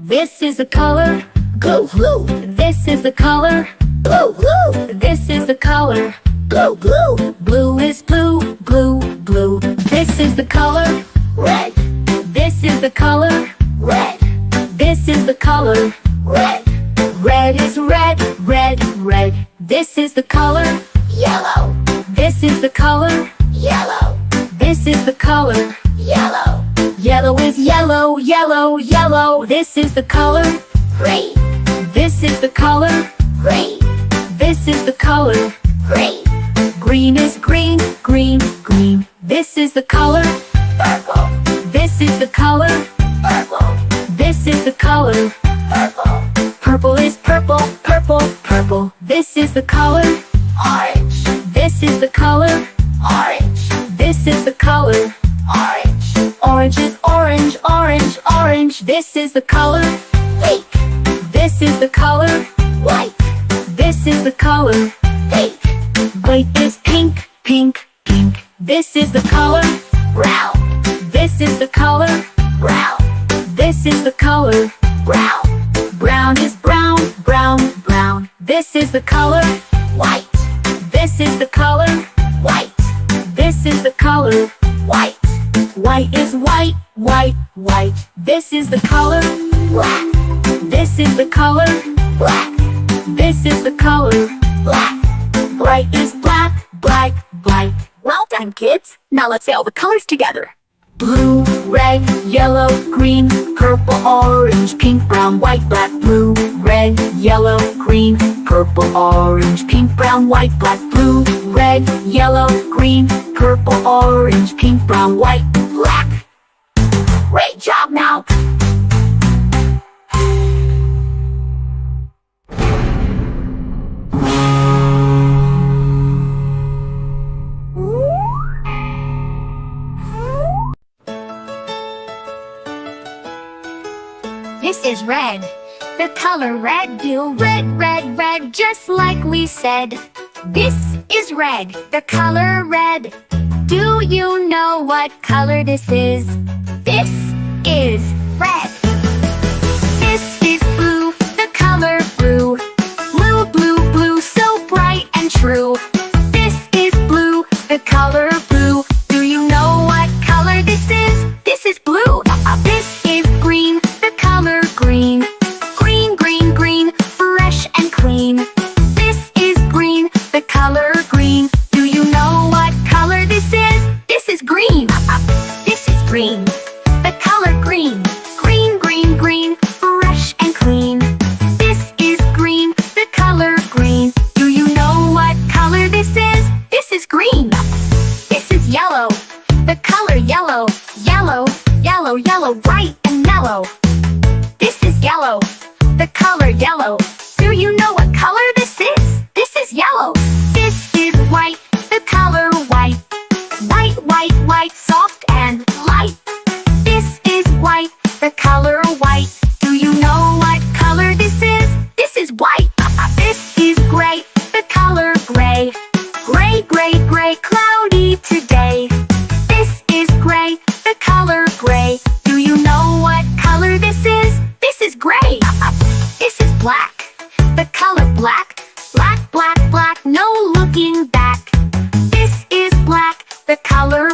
This is the color blue, blue. This is the color blue, blue. This is the color blue, blue. Blue is blue, blue, blue. This is the color red. This is the color red. This is the color red. Red is red, red, red. This is the color yellow. This is the color yellow. This is the color yellow. Yellow is yellow, yellow, yellow. This is the color green. This is the color green. This is the color green. Green is green, green, green. This is the color purple. This is the color purple. This is the color purple. Purple is purple, purple, purple. This is the color orange. This is the color orange. This is the color orange. Orange is orange, orange, orange. This is the color pink. This is the color white. This is the color pink. White is pink, pink, pink. This is the color brown. This is the color brown. This is the color brown. Brown is brown, brown, brown. This is the color white. This is the color white. This is the color white. White is white, white, white. This is the color black. This is the color black. This is the color black. Bright is black, black, black. Well done, kids. Now let's say all the colors together. Blue, red, yellow, green, purple, orange, pink, brown, white, black, blue, red, yellow, green, purple, orange, pink, brown, white, black, blue, red, yellow, green, purple, orange, pink, brown, white, black. Great job now! This is red. The color red, do red, red, red, just like we said. This is red. The color red. Do you know what color this is? This is red. This is blue. The color blue. Blue, blue, blue, so bright and true. This is blue. The color blue. Do you know what color this is? This is blue. This is green. The color green. Green, green, green, fresh and clean. This is green. The color green. Do you know what color this is? This is green. This is green. The color green. Green, green, green, fresh and clean. This is green. The color green. Do you know what color this is? This is green. This is yellow. The color yellow. Yellow, yellow, yellow, bright and mellow. This is yellow. The color yellow. Do you know what color this is? This is yellow. This is white. The color white. White, white, white, soft and light. This is white. The color white. Do you know what color this is? This is white. This is gray. The color gray. Gray, gray, gray, cloudy today. This is gray. The color gray. Do you know what color this is? This is gray. This is black. The color black. Black, black, black, no looking back. This is black. The color